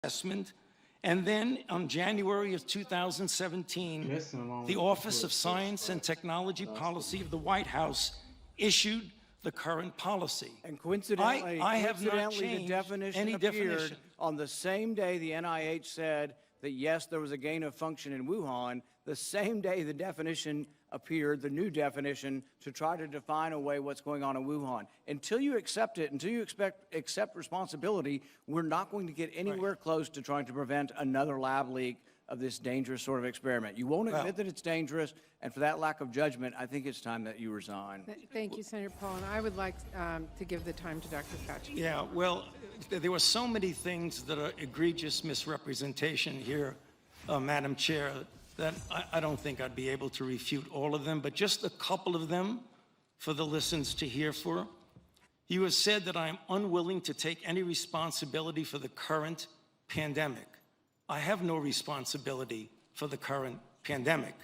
assessment. And then on January of 2017, the Office of Science and Technology Policy of the White House issued the current policy. And coincidentally, I have not the changed definition any appeared definition. on the same day the NIH said that, yes, there was a gain of function in Wuhan. The same day the definition appeared, the new definition, to try to define away what's going on in Wuhan. Until you accept it, until you accept responsibility, we're not going to get anywhere close to trying to prevent another lab leak of this dangerous sort of experiment. You won't admit that it's dangerous, and for that lack of judgment, I think it's time that you resign. Thank you, Senator Paul, and I would like to give the time to Dr. Fauci. Yeah, well, there were so many things that are egregious misrepresentation here, Madam Chair, that I don't think I'd be able to refute all of them, but just a couple of them for the listeners to hear for. You have said that I am unwilling to take any responsibility for the current pandemic. I have no responsibility for the current pandemic.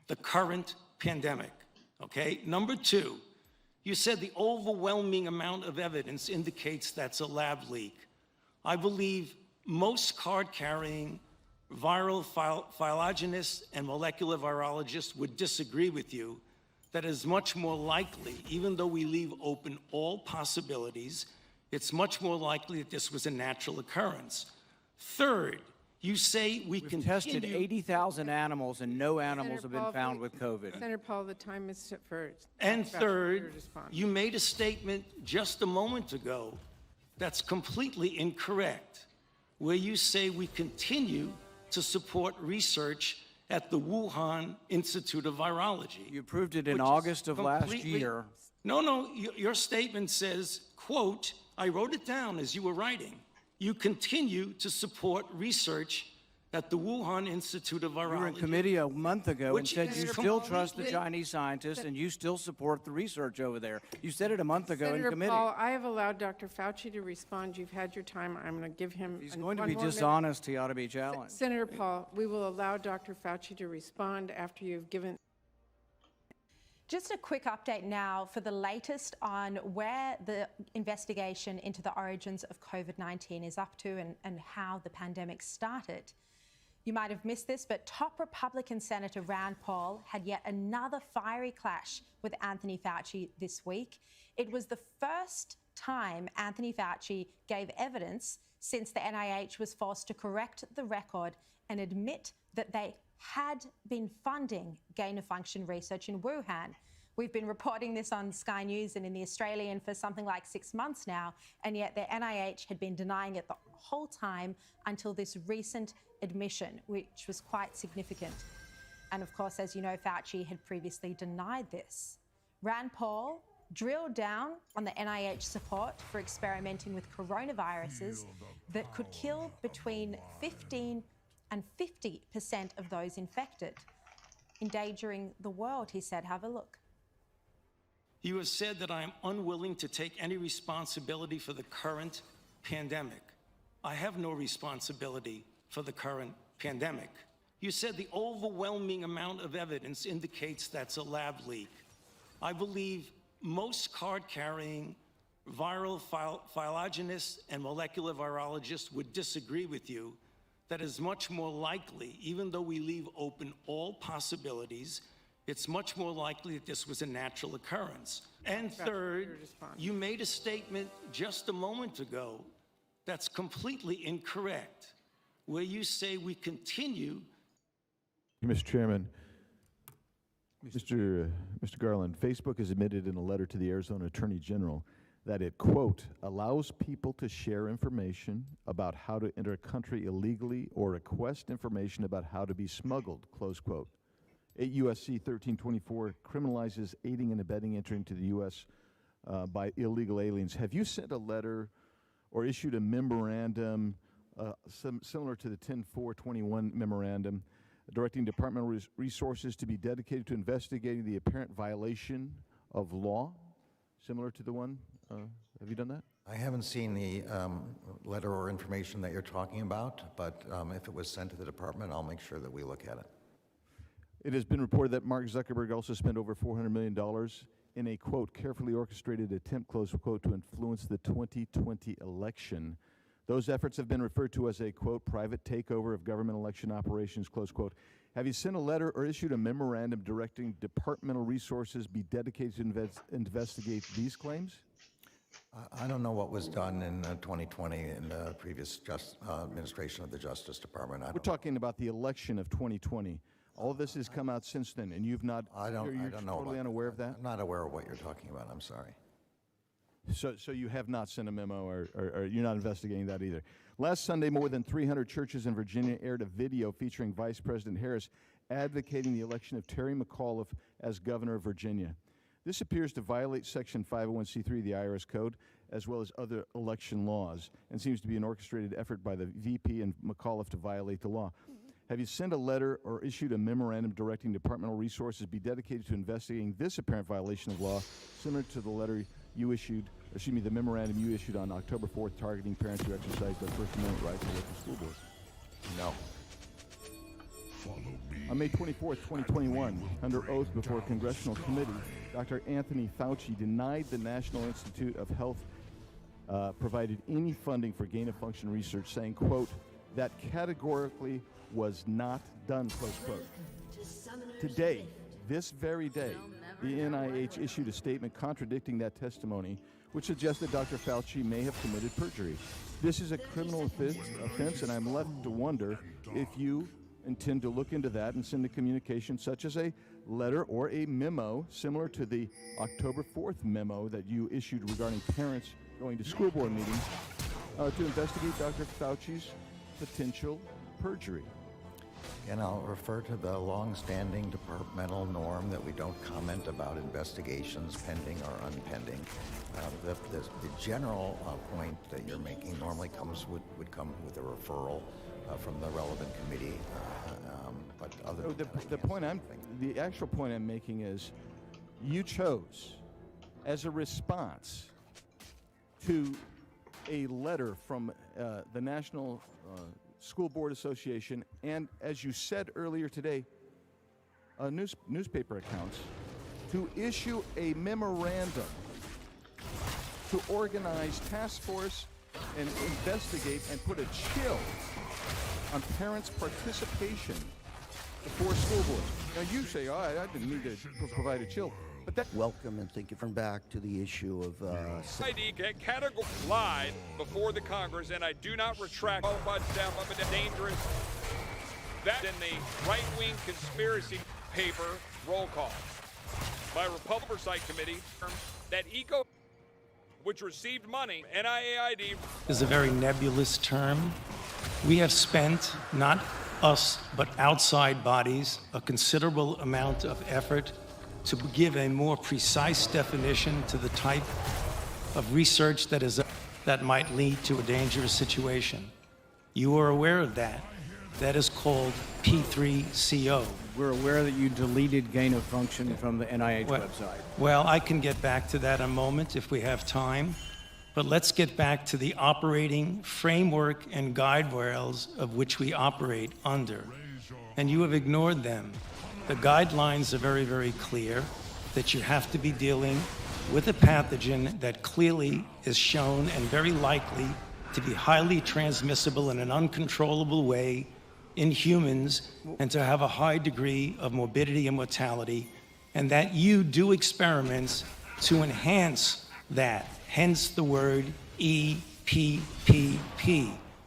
The current pandemic, okay? Number two, you said the overwhelming amount of evidence indicates that's a lab leak. I believe most card-carrying viral phylogenists and molecular virologists would disagree with you that is much more likely, even though we leave open all possibilities, it's much more likely that this was a natural occurrence. Third, you say we've tested 80,000 animals and no animals have been found with COVID. Senator Paul, the time is for And third, you made a statement just a moment ago that's completely incorrect, where you say we continue to support research at the Wuhan Institute of Virology. You proved it in August of last year. No, your statement says, quote, I wrote it down as you were writing. You continue to support research at the Wuhan Institute of Virology. You were in committee a month ago and said you still trust the completely- Chinese scientists and you still support the research over there. You said it a month ago in Senator committee. Paul, I have allowed Dr. Fauci to respond. You've had your time. I'm going to give him He's going to one be more minute. dishonest. He ought to be challenged. Senator Paul, we will allow Dr. Fauci to respond after you've given. Just a quick update now for the latest on where the investigation into the origins of COVID-19 is up to and how the pandemic started. You might have missed this, but top Republican Senator Rand Paul had yet another fiery clash with Anthony Fauci this week. It was the first time Anthony Fauci gave evidence since the NIH was forced to correct the record and admit that they had been funding gain-of-function research in Wuhan. We've been reporting this on Sky News and in The Australian for something like 6 months now, and yet the NIH had been denying it the whole time until this recent admission, which was quite significant. And of course, as you know, Fauci had previously denied this. Rand Paul drilled down on the NIH support for experimenting with coronaviruses that could kill between 15 and 50% of those infected, endangering the world, he said. Have a look. You have said that I am unwilling to take any responsibility for the current pandemic. I have no responsibility for the current pandemic. You said the overwhelming amount of evidence indicates that's a lab leak. I believe most card-carrying viral phylogenists and molecular virologists would disagree with you that is much more likely, even though we leave open all possibilities, it's much more likely that this was a natural occurrence. And third, you made a statement just a moment ago that's completely incorrect, where you say we continue. Mr. Chairman, Mr. Garland, Facebook has admitted in a letter to the Arizona Attorney General that it, quote, allows people to share information about how to enter a country illegally or request information about how to be smuggled, close quote. 8 U.S.C. 1324 criminalizes aiding and abetting entry into the U.S. By illegal aliens. Have you sent a letter or issued a memorandum similar to the 10-421 memorandum directing departmental resources to be dedicated to investigating the apparent violation of law, similar to the one? Have you done that? I haven't seen the letter or information that you're talking about, but if it was sent to the department, I'll make sure that we look at it. It has been reported that Mark Zuckerberg also spent over $400 million in a, quote, carefully orchestrated attempt, close quote, to influence the 2020 election. Those efforts have been referred to as a, quote, private takeover of government election operations, close quote. Have you sent a letter or issued a memorandum directing departmental resources be dedicated to investigate these claims? I don't know what was done in 2020 in the previous administration of the Justice Department. We're talking about the election of 2020. All of this has come out since then, and you've not, I don't know. totally unaware of that? I'm not aware of what you're talking about. I'm sorry. So you have not sent a memo, or you're not investigating that either. Last Sunday, more than 300 churches in Virginia aired a video featuring Vice President Harris advocating the election of Terry McAuliffe as governor of Virginia. This appears to violate Section 501c3 of the IRS Code, as well as other election laws, and seems to be an orchestrated effort by the VP and McAuliffe to violate the law. Have you sent a letter or issued a memorandum directing departmental resources be dedicated to investigating this apparent violation of law, similar to the letter you issued, the memorandum you issued on October 4th targeting parents who exercise their First Amendment right to local school boards? No. On May 24th, 2021, under oath before a congressional committee, Dr. Anthony Fauci denied the National Institute of Health provided any funding for gain-of-function research, saying, quote, that categorically was not done, close quote. Today, this very day, the NIH issued a statement contradicting that testimony, which suggests that Dr. Fauci may have committed perjury. This is a criminal offense, and I'm left to wonder if you intend to look into that and send a communication such as a letter or a memo similar to the October 4th memo that you issued regarding parents going to school board meetings to investigate Dr. Fauci's potential perjury. And I'll refer to the long-standing departmental norm that we don't comment about investigations pending or unpending. The general point that you're making normally would come with a referral from the relevant committee. But other than that, the actual point I'm making is, you chose, as a response to a letter from the National School Board Association, and as you said earlier today, newspaper accounts, to issue a memorandum to organize task force and investigate and put a chill on parents' participation before school boards. Now you say, oh, I didn't need to provide a chill, but that... Welcome, and thank you for back to the issue of... ID category lied before the Congress, and I do not retract all but down dangerous. That in the right-wing conspiracy paper roll call by Republican Oversight Committee that which received money, NIAID, is a very nebulous term. We have spent, not us, but outside bodies, a considerable amount of effort to give a more precise definition to the type of research that might lead to a dangerous situation. You are aware of that. That is called P3CO. We're aware that you deleted gain of function from the NIH website. Well, I can get back to that in a moment if we have time. But let's get back to the operating framework and guide rails of which we operate under. And you have ignored them. The guidelines are very, very clear that you have to be dealing with a pathogen that clearly is shown and very likely to be highly transmissible in an uncontrollable way in humans and to have a high degree of morbidity and mortality, and that you do experiments to enhance that. Hence the word EPPP,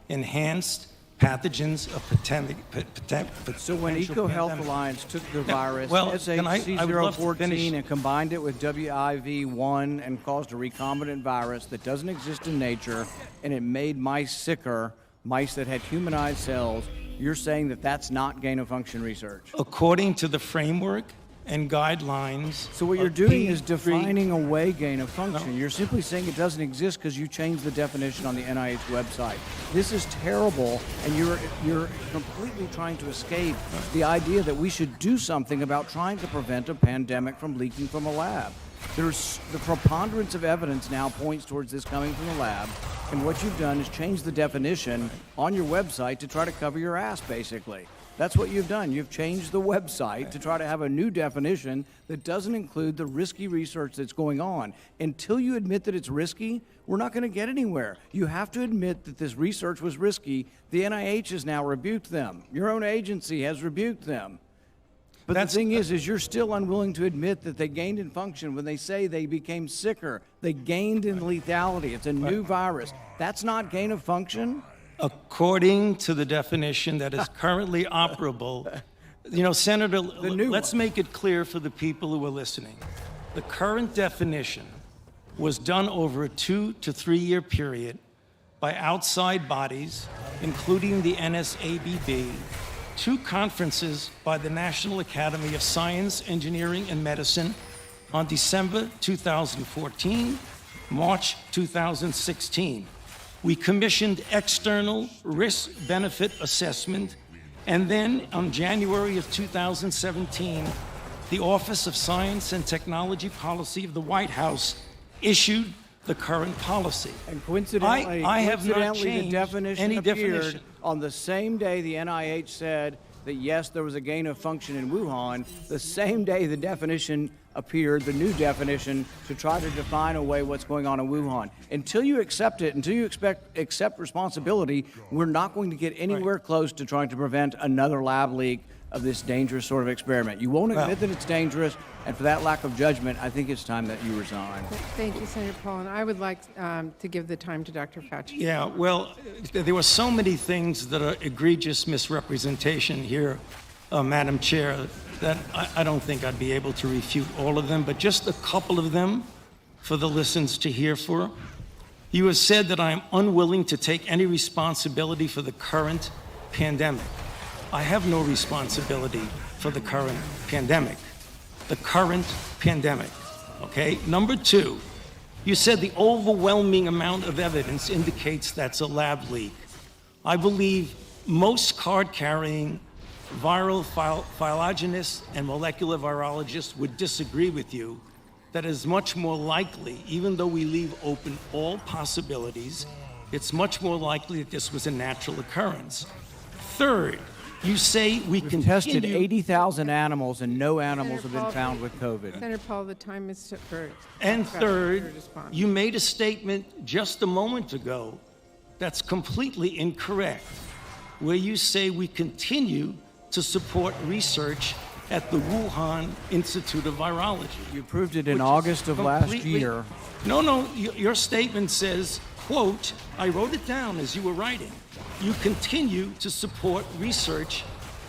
enhanced pathogens of potential. So when EcoHealth Alliance took the virus, well, I would love to finish. SHC014, and combined it with WIV1 and caused a recombinant virus that doesn't exist in nature, and it made mice sicker, mice that had humanized cells, you're saying that that's not gain-of-function research? According to the framework and guidelines. So what you're doing is defining away gain-of-function. You're simply saying it doesn't exist because you changed the definition on the NIH website. This is terrible, and you're completely trying to escape the idea that we should do something about trying to prevent a pandemic from leaking from a lab. There's the preponderance of evidence now points towards this coming from the lab, and what you've done is change the definition on your website to try to cover your ass, basically. That's what you've done. You've changed the website to try to have a new definition that doesn't include the risky research that's going on. Until you admit that it's risky, we're not going to get anywhere. You have to admit that this research was risky. The NIH has now rebuked them. Your own agency has rebuked them. But the thing is you're still unwilling to admit that they gained in function when they say they became sicker. They gained in lethality. It's a new virus. That's not gain of function? According to the definition that is currently operable, you know, Senator, let's make it clear for the people who are listening. The current definition was done over a 2 to 3 year period by outside bodies, including the NSABB, 2 conferences by the National Academy of Science, Engineering, and Medicine on December 2014, March 2016. We commissioned external risk-benefit assessment, and then on January of 2017, the Office of Science and Technology Policy of the White House issued the current policy. And coincidentally, I have not the changed definition any appeared definition. on the same day the NIH said that yes, there was a gain of function in Wuhan, the same day the definition appeared, the new definition, to try to define away what's going on in Wuhan. Until you accept it, until you accept responsibility, we're not going to get anywhere close to trying to prevent another lab leak of this dangerous sort of experiment. You won't admit that it's dangerous, and for that lack of judgment, I think it's time that you resign. Thank you, Senator Paul. And I would like to give the time to Dr. Fauci. Yeah, well, there were so many things that are egregious misrepresentation here, Madam Chair, that I don't think I'd be able to refute all of them, but just a couple of them for the listeners to hear for. You have said that I am unwilling to take any responsibility for the current pandemic. I have no responsibility for the current pandemic. The current pandemic, okay? Number 2, you said the overwhelming amount of evidence indicates that's a lab leak. I believe most card-carrying viral phylogenists and molecular virologists would disagree with you that it is much more likely, even though we leave open all possibilities, it's much more likely that this was a natural occurrence. Third, you say we can Tested 80,000 animals and no animals have Senator been found with COVID. Senator Paul, the time is for And Dr. Fauci third, to respond. you made a statement just a moment ago that's completely incorrect, where you say we continue to support research at the Wuhan Institute of Virology. You proved it in which is August of last completely- year. No, your statement says, quote, I wrote it down as you were writing, you continue to support research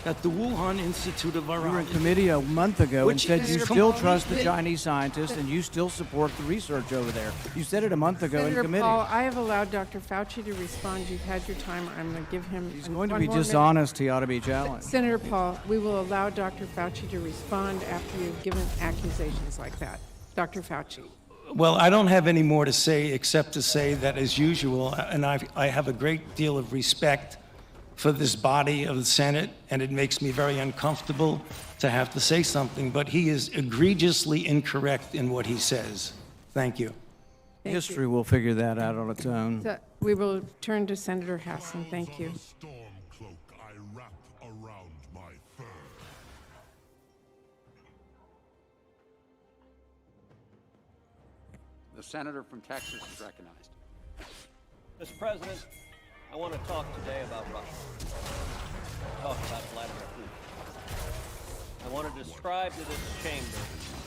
at the Wuhan Institute of You were in Virology. committee a month ago and Which said is you still completely- trust the Chinese scientists and you still support the research over there. You said it a month ago in Senator committee. Paul, I have allowed Dr. Fauci to respond. You've had your time. I'm going to give him He's going to one be more minute. dishonest. He ought to be challenged. Senator Paul, we will allow Dr. Fauci to respond after you've given accusations like that. Dr. Fauci. Well, I don't have any more to say except to say that, as usual, and I have a great deal of respect for this body of the Senate, and it makes me very uncomfortable to have to say something, but he is egregiously incorrect in what he says. Thank you. Thank History will figure that out on its own. So we will turn to Senator Hassan. Thank you. Storm cloak I wrap around my fur. The senator from Texas is recognized. Mr. President, I want to talk today about Russia. Talk about Vladimir Putin. I want to describe to this chamber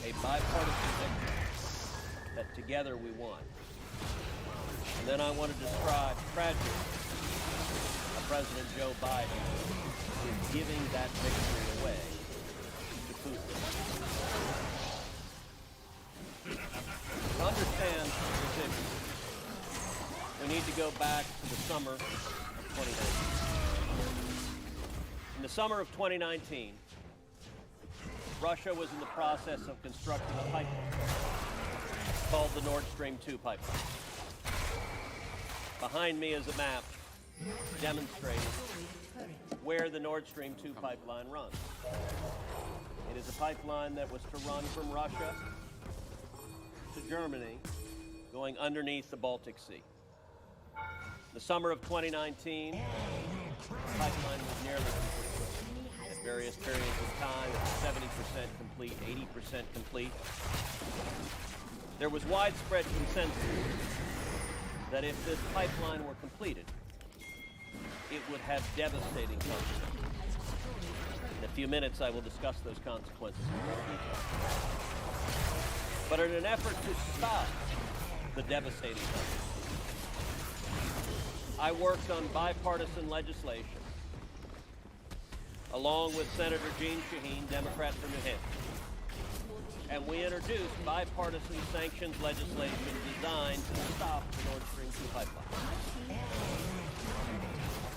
a bipartisan victory that together we won. And then I want to describe tragedy of President Joe Biden is giving that victory away to Putin. To understand this issue, we need to go back to the summer of 2019. In the summer of 2019, Russia was in the process of constructing a pipeline called the Nord Stream 2 pipeline. Behind me is a map demonstrating where the Nord Stream 2 pipeline runs. It is a pipeline that was to run from Russia to Germany, going underneath the Baltic Sea. In the summer of 2019, the pipeline was nearly complete. various periods of time, 70% complete, 80% complete. There was widespread consensus that if this pipeline were completed, it would have devastating consequences. In a few minutes, I will discuss those consequences in more detail. But in an effort to stop the devastating consequences, I worked on bipartisan legislation along with Senator Jeanne Shaheen, Democrat from New Hampshire. And we introduced bipartisan sanctions legislation designed to stop the Nord Stream 2 pipeline.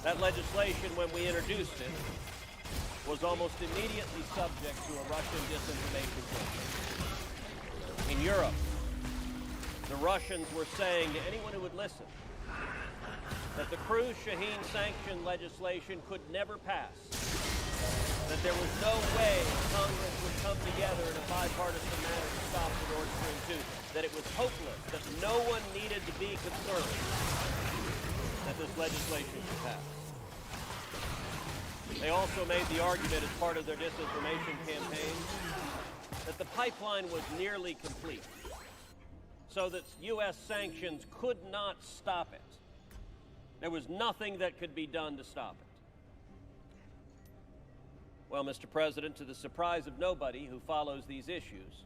That legislation, when we introduced it, was almost immediately subject to a Russian disinformation campaign. In Europe, the Russians were saying to anyone who would listen that the Cruz-Shaheen sanction legislation could never pass, that there was no way Congress would come together in a bipartisan manner to stop the Nord Stream 2, that it was hopeless, that no one needed to be concerned that this legislation should pass. They also made the argument as part of their disinformation campaign that the pipeline was nearly complete, so that U.S. sanctions could not stop it. There was nothing that could be done to stop it. Well, Mr. President, to the surprise of nobody who follows these issues,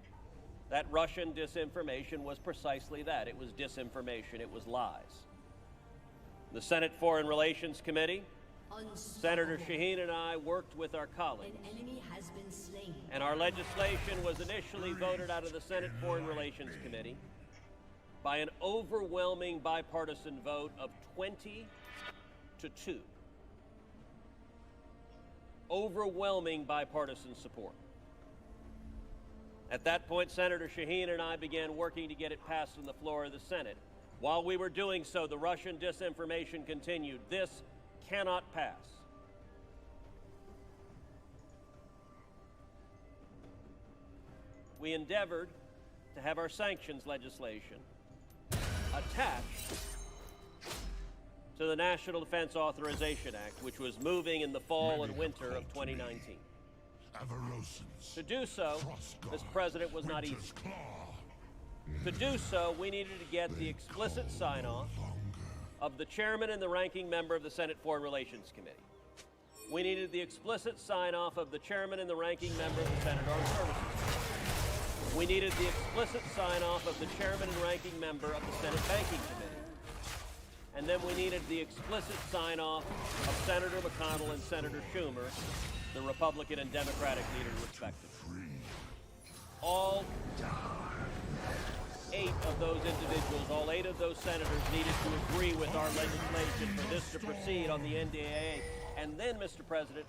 that Russian disinformation was precisely that. It was disinformation. It was lies. The Senate Foreign Relations Committee, Senator Shaheen and I worked with our colleagues. An enemy has been slain. And our legislation was initially voted out of the Senate Foreign Relations Committee by an overwhelming bipartisan vote of 20 to 2. Overwhelming bipartisan support. At that point, Senator Shaheen and I began working to get it passed on the floor of the Senate. While we were doing so, the Russian disinformation continued. This cannot pass. We endeavored to have our sanctions legislation attached to the National Defense Authorization Act, which was moving in the fall and winter of 2019. To do so, Mr. President, was not easy. To do so, we needed to get the explicit sign-off of the chairman and the ranking member of the Senate Foreign Relations Committee. We needed the explicit sign-off of the chairman and the ranking member of the Senate Armed Services Committee. We needed the explicit sign-off of the chairman and ranking member of the Senate Banking Committee. And then we needed the explicit sign-off of Senator McConnell and Senator Schumer, the Republican and Democratic leaders, respectively. All 8 of those individuals, all 8 of those senators needed to agree with our legislation for this to proceed on the NDAA. And then, Mr. President,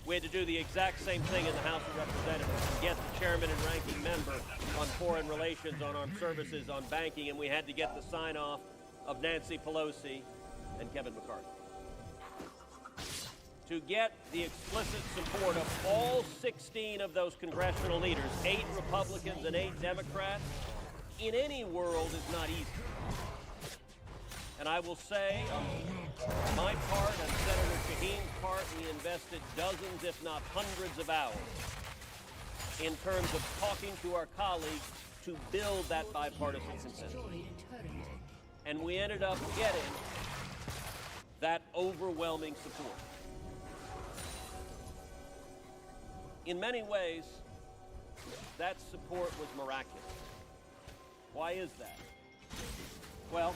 we had to do the exact same thing in the House of Representatives and get the chairman and ranking member on foreign relations, on armed services, on banking, and we had to get the sign-off of Nancy Pelosi and Kevin McCarthy. To get the explicit support of all 16 of those congressional leaders, 8 Republicans and 8 Democrats, in any world is not easy. And I will say, on my part and Senator Shaheen's part, we invested dozens, if not hundreds of hours in terms of talking to our colleagues to build that bipartisan consensus. And we ended up getting that overwhelming support. In many ways, that support was miraculous. Why is that? Well,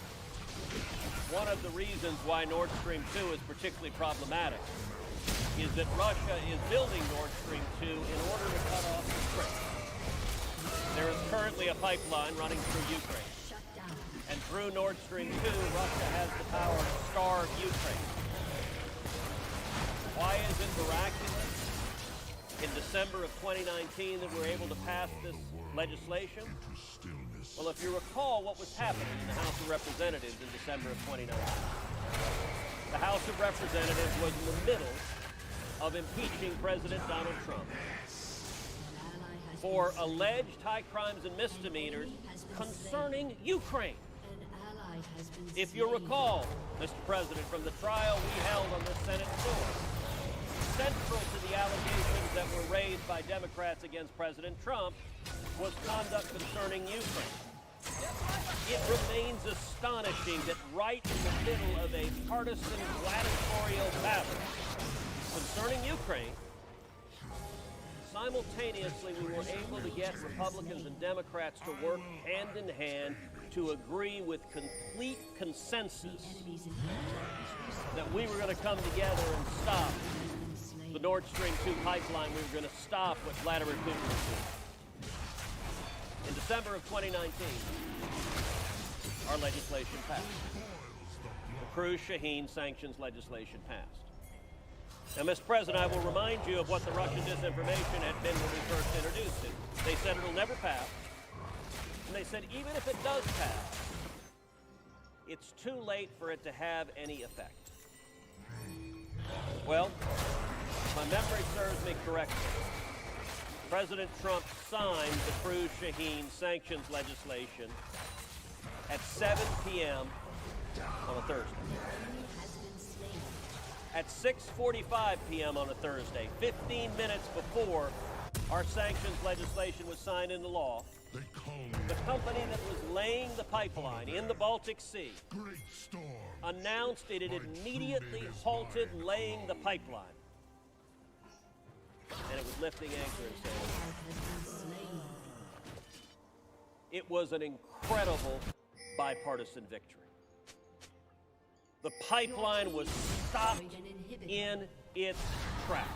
one of the reasons why Nord Stream 2 is particularly problematic is that Russia is building Nord Stream 2 in order to cut off Ukraine. There is currently a pipeline running through Ukraine. And through Nord Stream 2, Russia has the power to starve Ukraine. Why is it miraculous in December of 2019 that we're able to pass this legislation? Well, if you recall what was happening in the House of Representatives in December of 2019, the House of Representatives was in the middle of impeaching President Donald Trump for alleged high crimes and misdemeanors concerning Ukraine. If you recall, Mr. President, from the trial we held on the Senate floor, central to the raised by Democrats against President Trump was conduct concerning Ukraine. It remains astonishing that right in the middle of a partisan gladiatorial battle concerning Ukraine, simultaneously we were able to get Republicans and Democrats to work hand in hand to agree with complete consensus that we were going to come together and stop the Nord Stream 2 pipeline. We were going to stop what Vladimir Putin was doing. In December of 2019, our legislation passed. The Cruz Shaheen sanctions legislation passed. Now, Mr. President, I will remind you of what the Russian disinformation had been when we first introduced it. They said it'll never pass. And they said even if it does pass, it's too late for it to have any effect. Well, if my memory serves me correctly, President Trump signed the Cruz Shaheen sanctions legislation at 7 p.m. on a Thursday. At 6:45 p.m. on a Thursday, 15 minutes before our sanctions legislation was signed into law, the company that was laying the pipeline in the Baltic Sea announced it had immediately halted laying the pipeline. And it was lifting anchor and sailing. It was an incredible bipartisan victory. The pipeline was stopped in its tracks.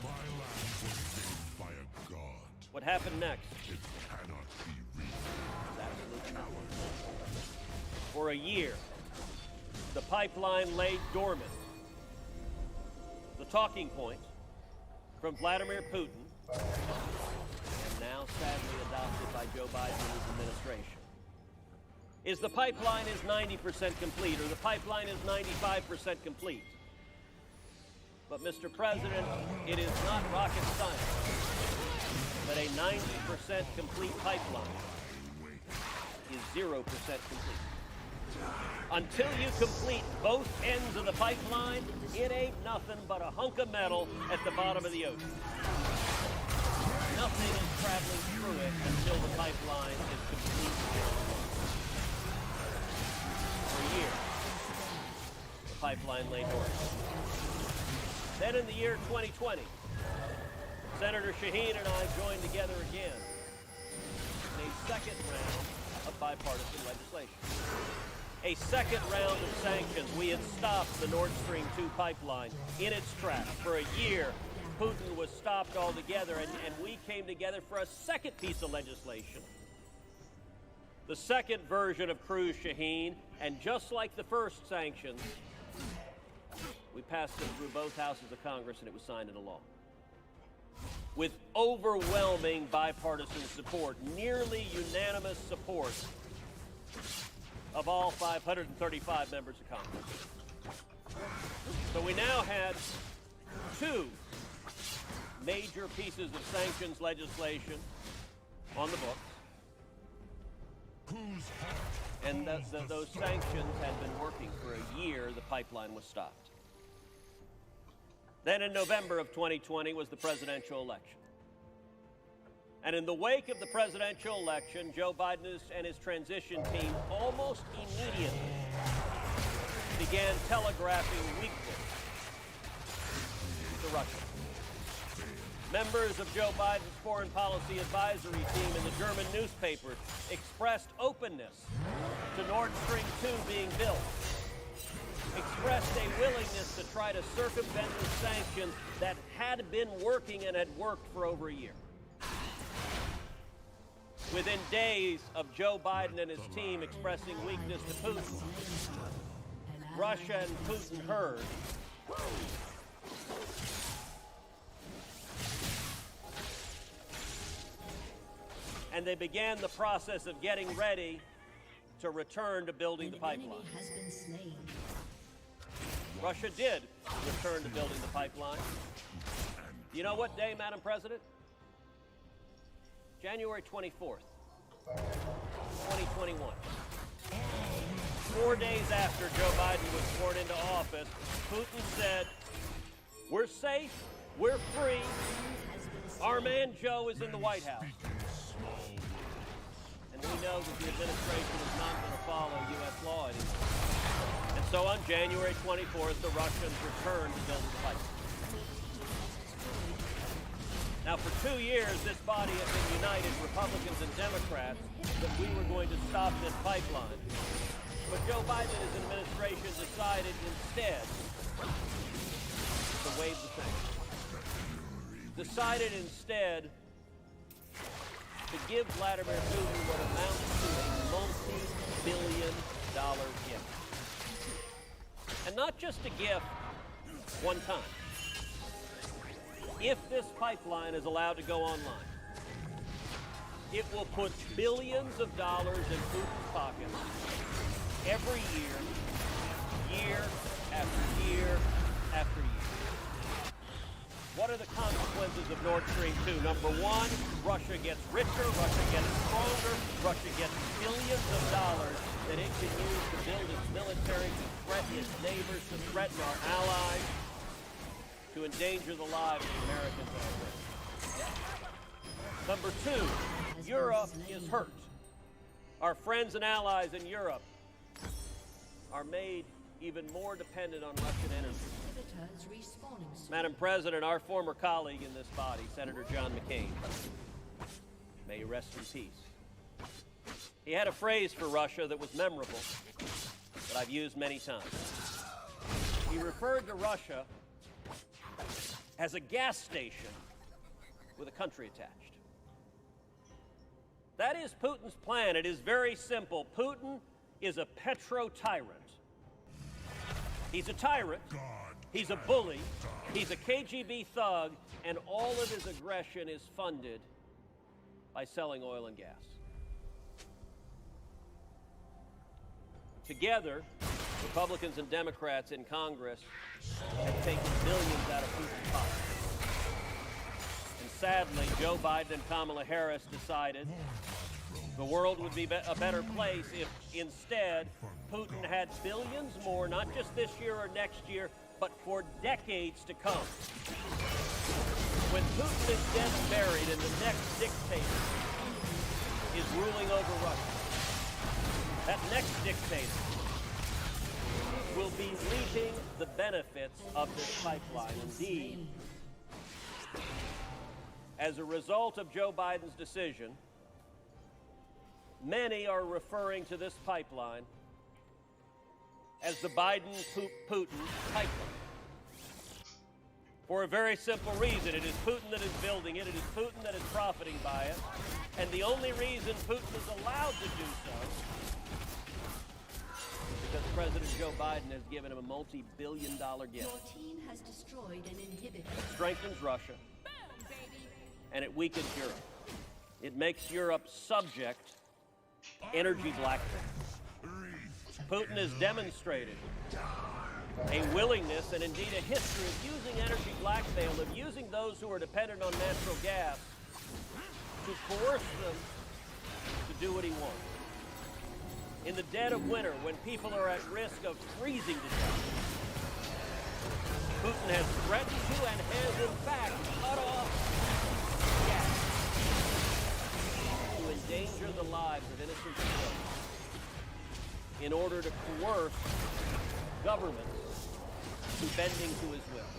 My land was made by a god. What happened next? It cannot be reached. Was absolute power. For a year, the pipeline lay dormant. The talking point from Vladimir Putin, and now sadly adopted by Joe Biden and his administration, is the pipeline is 90% complete, or the pipeline is 95% complete. But, Mr. President, it is not rocket science that a 90% complete pipeline is 0% complete. Until you complete both ends of the pipeline, it ain't nothing but a hunk of metal at the bottom of the ocean. Nothing is traveling through it until the pipeline is complete. For a year, the pipeline lay dormant. Then in the year 2020, Senator Shaheen and I joined together again in a second round of bipartisan legislation. A second round of sanctions. We had stopped the Nord Stream 2 pipeline in its tracks. For a year, Putin was stopped altogether, and we came together for a second piece of legislation. The second version of Cruz Shaheen, and just like the first sanctions, we passed it through both houses of Congress and it was signed into law. With overwhelming bipartisan support, nearly unanimous support of all 535 members of Congress. So we now had two major pieces of sanctions legislation on the books. And those sanctions had been working for a year. The pipeline was stopped. Then in November of 2020 was the presidential election. And in the wake of the presidential election, Joe Biden and his transition team almost immediately began telegraphing weakness to Russia. Members of Joe Biden's foreign policy advisory team in the German newspapers expressed openness to Nord Stream 2 being built, expressed a willingness to try to circumvent the sanctions that had been working and had worked for over a year. Within days of Joe Biden and his team expressing weakness to Putin, Russia and Putin heard and they began the process of getting ready to return to building the pipeline. Russia did return to building the pipeline. You know what day, Madam President? January 24th, 2021. 4 days after Joe Biden was sworn into office, Putin said, "We're safe, we're free, Our man Joe is in the White House. And we know that the administration is not going to follow U.S. law anymore. And so on January 24th, the Russians returned to build the pipeline. Now, for 2 years, this body has been united, Republicans and Democrats, that we were going to stop this pipeline. But Joe Biden and his administration decided instead to waive the sanctions. Decided instead to give Vladimir Putin what amounts to a multi-billion-dollar gift. And not just a gift one time. If this pipeline is allowed to go online, it will put billions of dollars in Putin's pockets every year, year after year after year. What are the consequences of Nord Stream 2? Number one, Russia gets richer, Russia gets stronger, Russia gets billions of dollars that it can use to build its military, to threaten its neighbors, to threaten our allies, to endanger the lives of Americans and our British. Number two, Europe is hurt. Our friends and allies in Europe are made even more dependent on Russian energy. Madam President, our former colleague in this body, Senator John McCain, may he rest in peace. He had a phrase for Russia that was memorable, that I've used many times. He referred to Russia as a gas station with a country attached. That is Putin's plan. It is very simple. Putin is a petro-tyrant. He's a tyrant, he's a bully, he's a KGB thug, and all of his aggression is funded by selling oil and gas. Together, Republicans and Democrats in Congress have taken billions out of Putin's pocket. And sadly, Joe Biden and Kamala Harris decided the world would be a better place if instead Putin had billions more, not just this year or next year, but for decades to come. When Putin is dead and buried and the next dictator is ruling over Russia, that next dictator will be reaping the benefits of this pipeline. Indeed, as a result of Joe Biden's decision, many are referring to this pipeline as the Biden-Putin pipeline. For a very simple reason. It is Putin that is building it. It is Putin that is profiting by it. And the only reason Putin is allowed to do so is because President Joe Biden has given him a multi-billion-dollar gift. Your team has destroyed an inhibitor. It strengthens Russia. And it weakens Europe. It makes Europe subject energy blackmail. Putin has demonstrated a willingness and indeed a history of using energy blackmail, of using those who are dependent on natural gas to coerce them to do what he wants. In the dead of winter, when people are at risk of freezing to death, Putin has threatened to and has in fact cut off gas to endanger the lives of innocent civilians in order to coerce governments to bending to his will.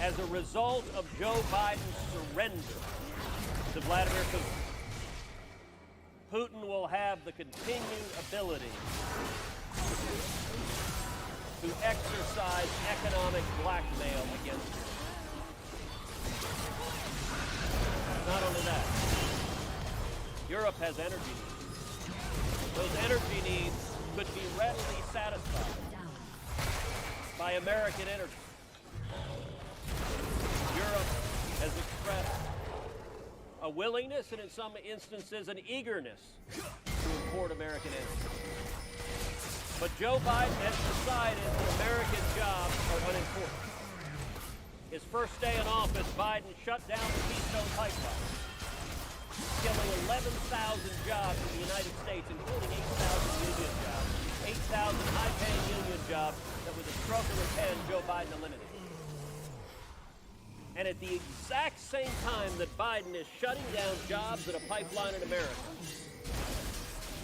As a result of Joe Biden's surrender to Vladimir Putin will have the continued ability to exercise economic blackmail against him. Not only that, Europe has energy needs. Those energy needs could be readily satisfied by American energy. Europe has expressed a willingness and in some instances an eagerness to import American energy. But Joe Biden has decided that American jobs are unimportant. His first day in office, Biden shut down the Keystone Pipeline, killing 11,000 jobs in the United States, including 8,000 union jobs, 8,000 high-paying union jobs that with a stroke of a pen, Joe Biden eliminated. And at the exact same time that Biden is shutting down jobs at a pipeline in America,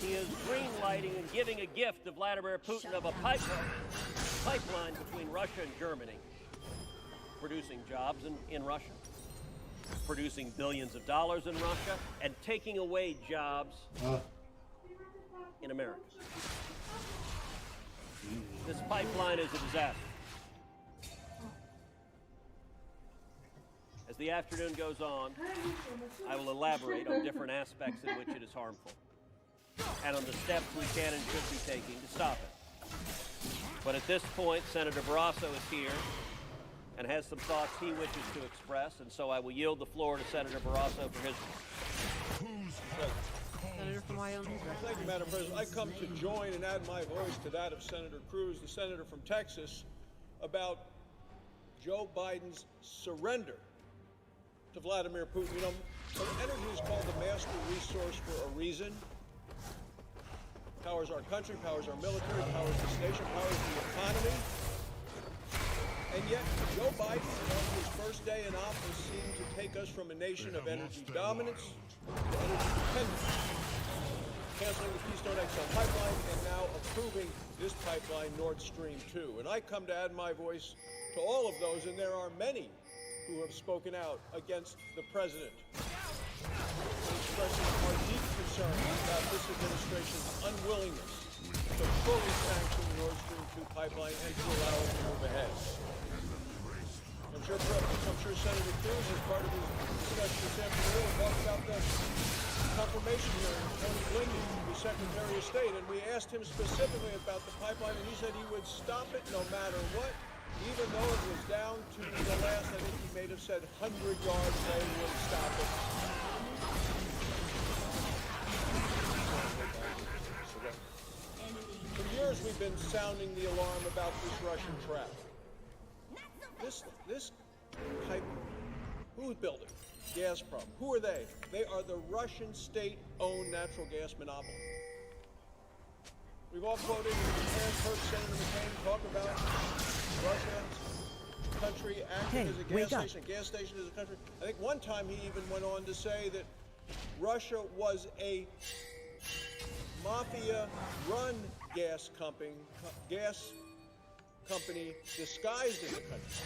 he is greenlighting and giving a gift to Vladimir Putin of a pipeline between Russia and Germany, producing jobs in Russia, producing billions of dollars in Russia, and taking away jobs in America. This pipeline is a disaster. As the afternoon goes on, I will elaborate on different aspects in which it is harmful, and on the steps we can and should be taking to stop it. But at this point, Senator Barrasso is here and has some thoughts he wishes to express, and so I will yield the floor to Senator Barrasso for his remarks. Senator from Wyoming. Thank you, Madam President. I come to join and add my voice to that of Senator Cruz, the senator from Texas, about Joe Biden's surrender to Vladimir Putin. You know, energy is called the master resource for a reason. Powers our country, powers our military, powers this nation, powers the economy. And yet, Joe Biden, on his first day in office, seemed to take us from a nation of energy dominance to energy dependence. Canceling the Keystone XL pipeline and now approving this pipeline, Nord Stream 2. And I come to add my voice to all of those, and there are many who have spoken out against the president, expressing our deep concern about this administration's unwillingness to fully sanction the Nord Stream 2 pipeline and to allow it to move ahead. I'm sure Senator Cruz, as part of his discussion this afternoon, talked about the confirmation hearing of Tony Blinken, the Secretary of State, and we asked him specifically about the pipeline, and he said he would stop it no matter what. Even though it was down to the last, I think he may have said 100 yards, they would stop it. For years we've been sounding the alarm about this Russian trap. This pipe, who's building? Gazprom. Who are they? They are the Russian state-owned natural gas monopoly. We've all quoted and heard Senator McCain talk about Russia, country acting as a gas station. A gas station is a country. I think one time he even went on to say that Russia was a mafia-run gas company disguised as a country.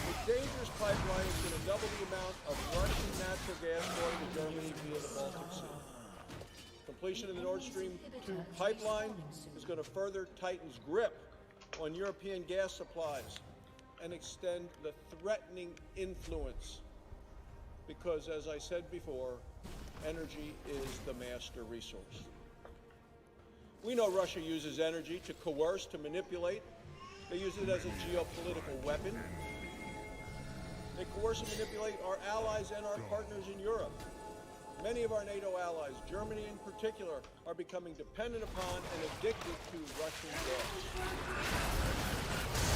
The dangerous pipeline is going to double the amount of Russian natural gas going to Germany via the Baltic Sea. Completion of the Nord Stream 2 pipeline is going to further Titan's grip on European gas supplies and extend the threatening influence because, as I said before, energy is the master resource. We know Russia uses energy to coerce, to manipulate. They use it as a geopolitical weapon. They coerce and manipulate our allies and our partners in Europe. Many of our NATO allies, Germany in particular, are becoming dependent upon and addicted to Russian gas.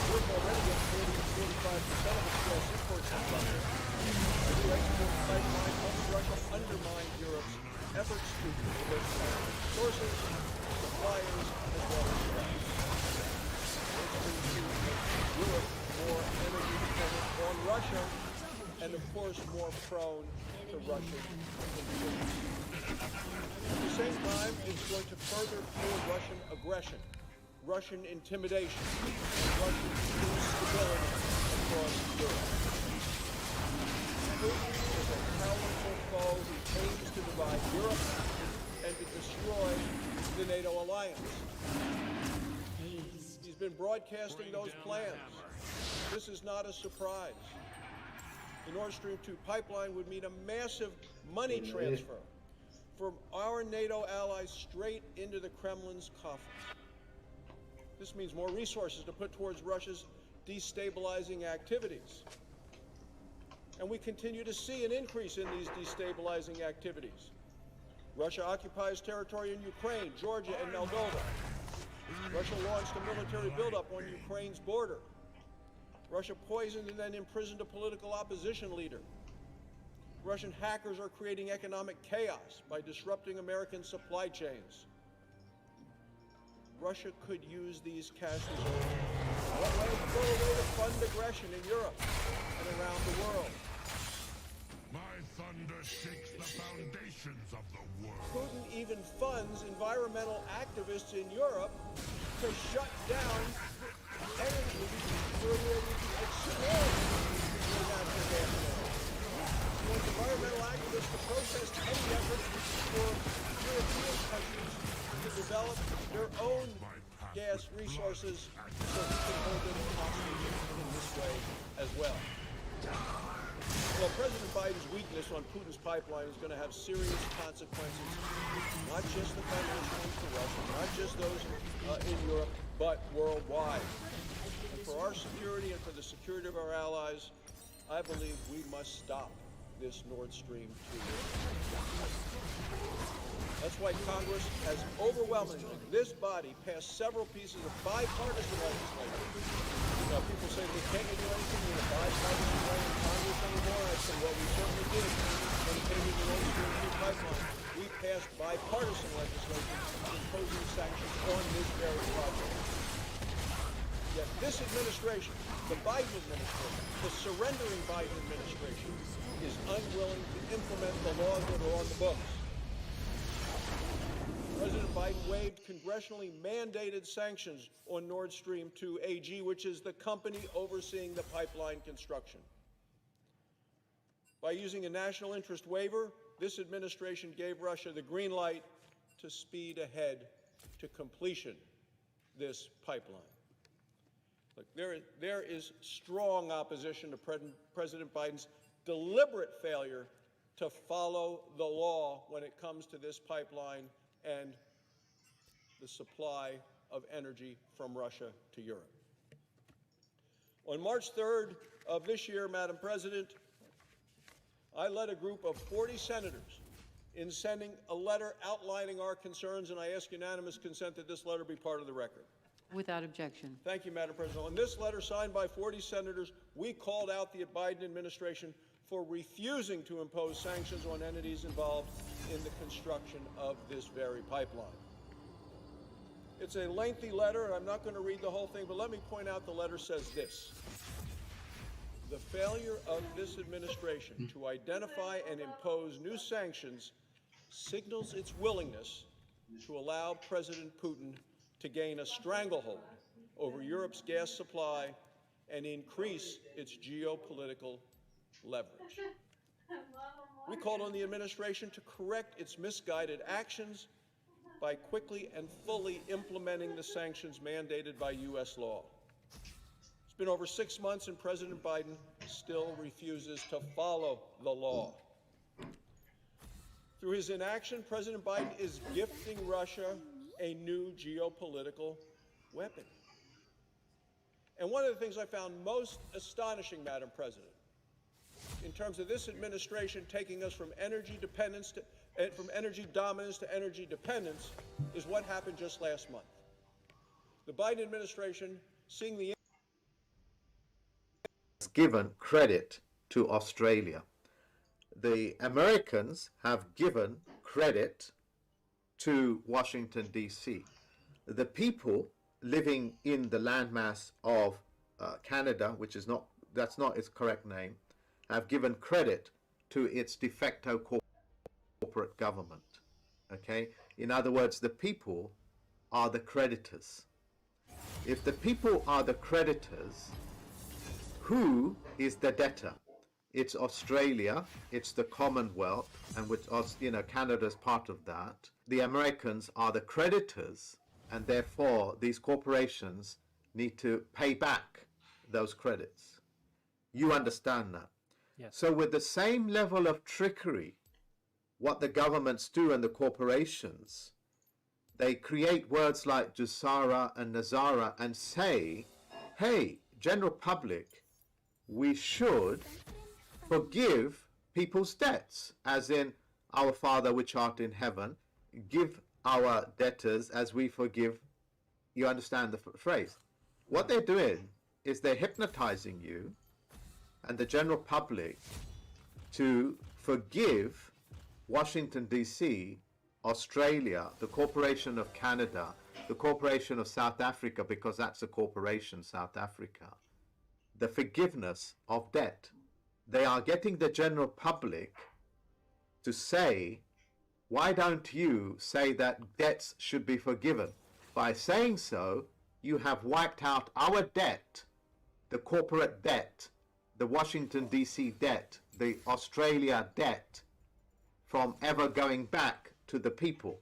Europe already gets 40-45% of its gas imports from Russia. The new export pipeline helps Russia undermine Europe's efforts to diversify sources, suppliers, as well as price. Europe more energy dependent on Russia, and of course more prone to Russian influence. At the same time, it's going to further fuel Russian aggression, Russian intimidation, and Russian instability across Europe. Putin is a powerful foe who aims to divide Europe and to destroy the NATO alliance. He's been broadcasting those plans. This is not a surprise. The Nord Stream 2 pipeline would mean a massive money transfer from our NATO allies straight into the Kremlin's coffers. This means more resources to put towards Russia's destabilizing activities. And we continue to see an increase in these destabilizing activities. Russia occupies territory in Ukraine, Georgia, and Moldova. Russia launched a military buildup on Ukraine's border. Russia poisoned and then imprisoned a political opposition leader. Russian hackers are creating economic chaos by disrupting American supply chains. Russia could use these cash reserves What way to go away to fund aggression in Europe and around the world? My thunder shakes the foundations of the world. Putin even funds environmental activists in Europe to shut down energy where they would explore the natural gas wells. He wants environmental activists to protest any efforts for European countries to develop their own gas resources so he can hold them hostage in this way as well. Well, President Biden's weakness on Putin's pipeline is going to have serious consequences, not just the financial ones for Russia, not just those in Europe, but worldwide. And for our security and for the security of our allies, I believe we must stop this Nord Stream 2. That's why Congress has overwhelmingly, this body, passed several pieces of bipartisan legislation. Now, people say we can't do anything in a bipartisan way in Congress anymore. I say, well, we certainly did when it came to the Nord Stream 2 pipeline. We passed bipartisan legislation imposing sanctions on this very project. Yet this administration, the Biden administration, the surrendering Biden administration, is unwilling to implement the laws that are on the books. President Biden waived congressionally mandated sanctions on Nord Stream 2 AG, which is the company overseeing the pipeline construction. By using a national interest waiver, this administration gave Russia the green light to speed ahead to completion this pipeline. Look, there is strong opposition to President Biden's deliberate failure to follow the law when it comes to this pipeline and the supply of energy from Russia to Europe. On March 3rd of this year, Madam President, I led a group of 40 senators in sending a letter outlining our concerns, and I ask unanimous consent that this letter be part of the record. Without objection. Thank you, Madam President. On this letter signed by 40 senators, we called out the Biden administration for refusing to impose sanctions on entities involved in the construction of this very pipeline. It's a lengthy letter, and I'm not going to read the whole thing, but let me point out the letter says this. The failure of this administration to identify and impose new sanctions signals its willingness to allow President Putin to gain a stranglehold over Europe's gas supply and increase its geopolitical leverage. We called on the administration to correct its misguided actions by quickly and fully implementing the sanctions mandated by U.S. law. It's been over 6 months and President Biden still refuses to follow the law. Through his inaction, President Biden is gifting Russia a new geopolitical weapon. And one of the things I found most astonishing, Madam President, in terms of this administration taking us from energy dependence to from energy dominance to energy dependence, is what happened just last month. The Biden administration, seeing the given credit to Australia. The Americans have given credit to Washington, D.C. The people living in the landmass of Canada, which is that's not its correct name, have given credit to its de facto corporate government. Okay? In other words, the people are the creditors. If the people are the creditors, who is the debtor? It's Australia, it's the Commonwealth, and which, Canada's part of that. The Americans are the creditors, and therefore these corporations need to pay back those credits. You understand that? Yes. So with the same level of trickery, what the governments do and the corporations, they create words like Jusara and Nazara and say, hey, general public, we should forgive people's debts, as in, our Father which art in heaven, give our debtors as we forgive. You understand the phrase? What they're doing is they're hypnotizing you and the general public to forgive Washington, D.C., Australia, the Corporation of Canada, the Corporation of South Africa, because that's a corporation, South Africa, the forgiveness of debt. They are getting the general public to say, why don't you say that debts should be forgiven? By saying so, you have wiped out our debt, the corporate debt, the Washington, D.C. debt, the Australia debt, from ever going back to the people.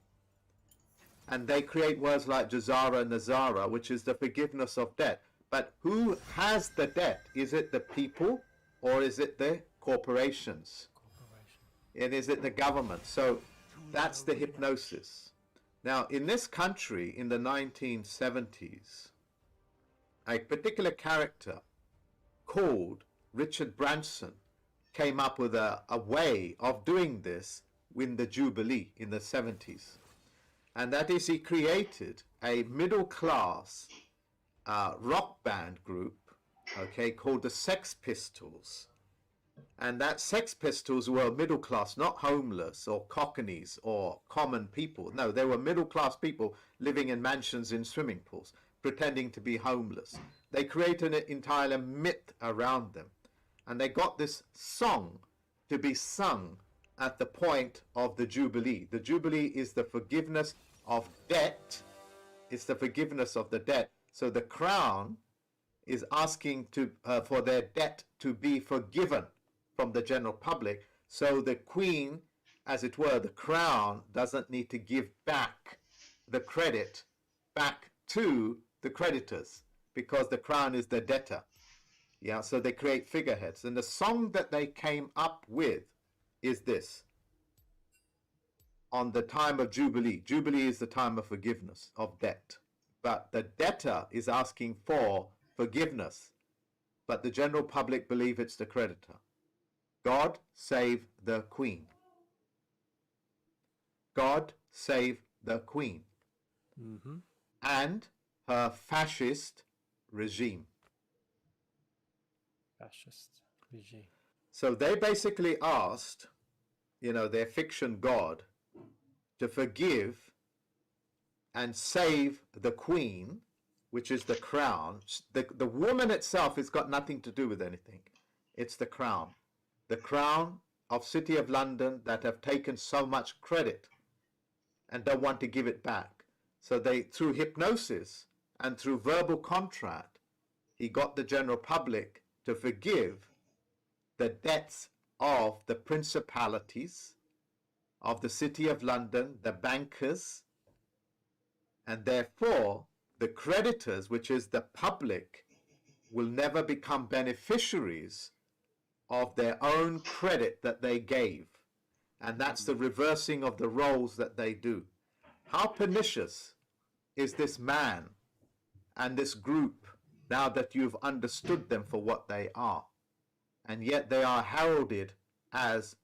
And they create words like Jazara Nazara, which is the forgiveness of debt. But who has the debt? Is it the people or is it the corporations? And is it the government? So that's the hypnosis. Now, in this country, in the 1970s, a particular character called Richard Branson came up with a way of doing this in the Jubilee in the 70s. And that is, he created a middle-class rock band group, okay, called the Sex Pistols. And that Sex Pistols were middle class, not homeless or cockneys or common people. No, they were middle class people living in mansions in swimming pools, pretending to be homeless. They created an entire myth around them. And they got this song to be sung at the point of the Jubilee. The Jubilee is the forgiveness of debt. It's the forgiveness of the debt. So the Crown is asking for their debt to be forgiven from the general public, so the Queen, as it were, the Crown, doesn't need to give back the credit back to the creditors, because the Crown is the debtor. Yeah, so they create figureheads. And the song that they came up with is this. On the time of Jubilee. Jubilee is the time of forgiveness of debt. But the debtor is asking for forgiveness. But the general public believe it's the creditor. God save the Queen. God save the Queen. And her fascist regime. Fascist regime. So they basically asked, you know, their fiction God to forgive and save the Queen, which is the Crown. The woman itself has got nothing to do with anything. It's the Crown. The Crown of City of London that have taken so much credit and don't want to give it back. So they, through hypnosis and through verbal contract, he got the general public to forgive the debts of the principalities, of the City of London, the bankers, and therefore the creditors, which is the public, will never become beneficiaries of their own credit that they gave. And that's the reversing of the roles that they do. How pernicious is this man and this group now that you've understood them for what they are? And yet they are heralded as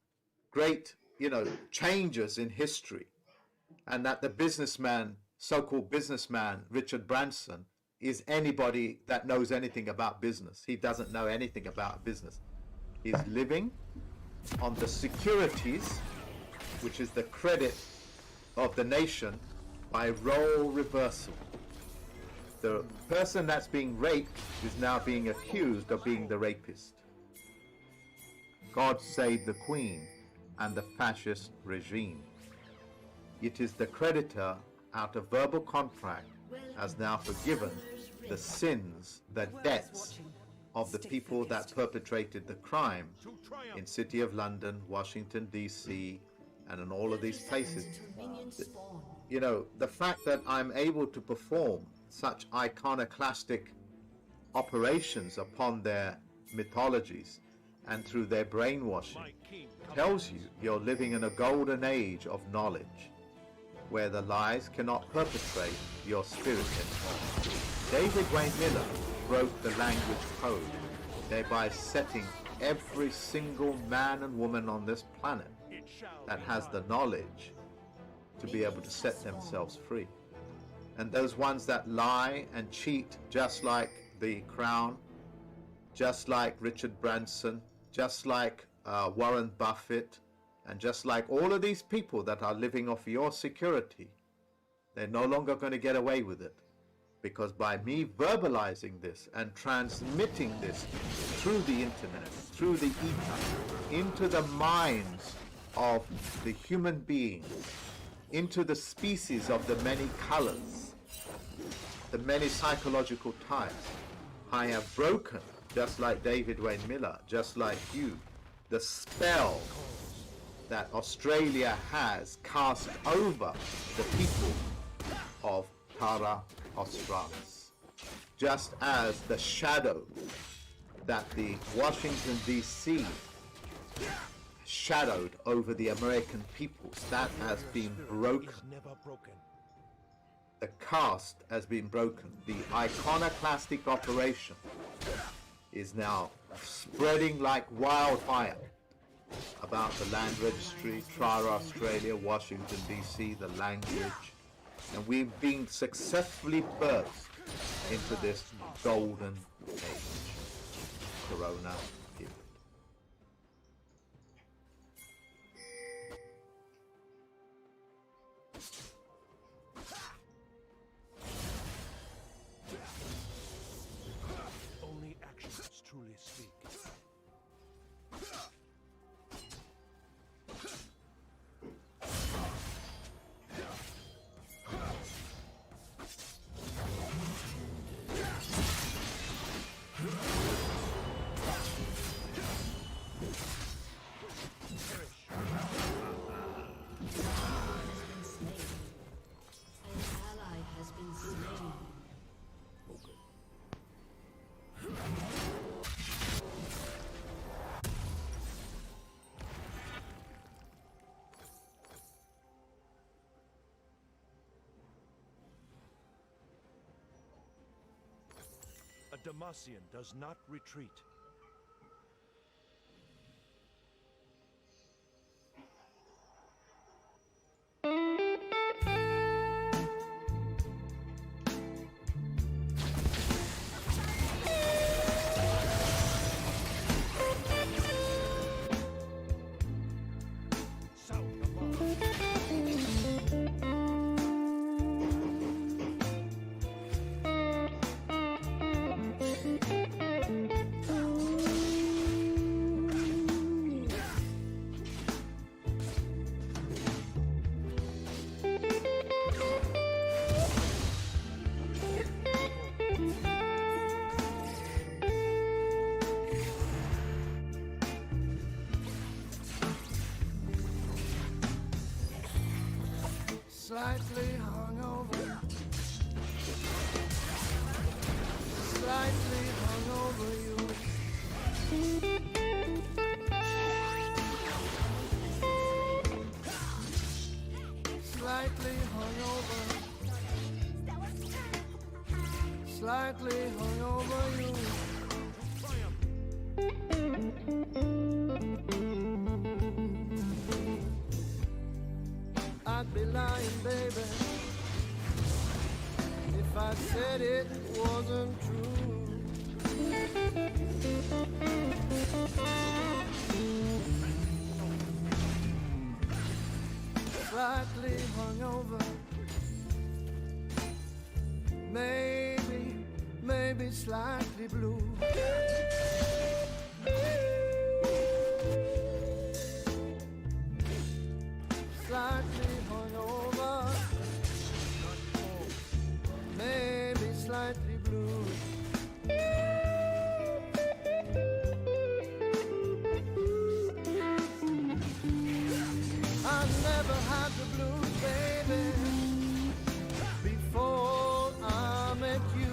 great, you know, changes in history. And that the businessman, so-called businessman, Richard Branson, is anybody that knows anything about business. He doesn't know anything about business. He's living on the securities, which is the credit of the nation, by role reversal. The person that's being raped is now being accused of being the rapist. God save the Queen and the fascist regime. It is the creditor, out of verbal contract, has now forgiven the sins, the debts of the people that perpetrated the crime in City of London, Washington, D.C., and in all of these places. You know, the fact that I'm able to perform such iconoclastic operations upon their mythologies and through their brainwashing tells you you're living in a golden age of knowledge, where the lies cannot perpetrate your spirit anymore. David Wayne Miller broke the language code, thereby setting every single man and woman on this planet that has the knowledge to be able to set themselves free. And those ones that lie and cheat, just like the Crown, just like Richard Branson, just like Warren Buffett, and just like all of these people that are living off your security, They're no longer going to get away with it, because by me verbalizing this and transmitting this through the internet, through the ether, into the minds of the human beings, into the species of the many colors, the many psychological types, I have broken, just like David Wayne Miller, just like you, the spell that Australia has cast over the people of Tara Australis, just as the shadow that the Washington D.C. shadowed over the American peoples, that has been broken. The cast has been broken. The iconoclastic operation is now spreading like wildfire about the land registry, Tara Australia, Washington D.C., the language, and we've been successfully birthed into this golden age, Corona period. Only actions truly speak. A Demacian does not retreat. Slightly hungover, slightly hungover you. Slightly hungover, slightly hungover you. I'd be lying, baby, if I said it wasn't true. Slightly hungover, maybe slightly blue. Slightly hungover, maybe slightly blue. I never had the blues, baby, before I met you.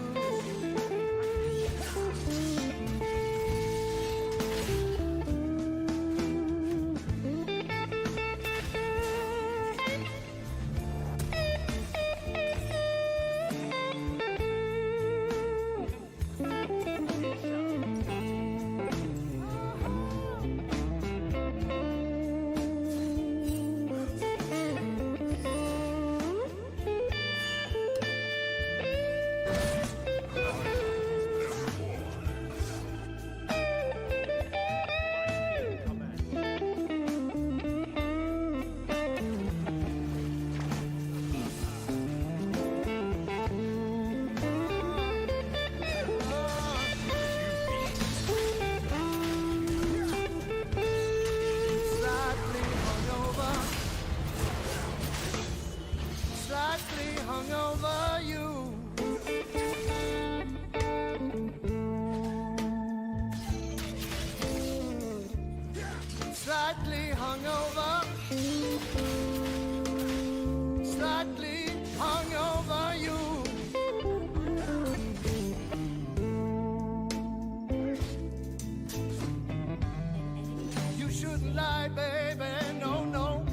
right, baby, no, no,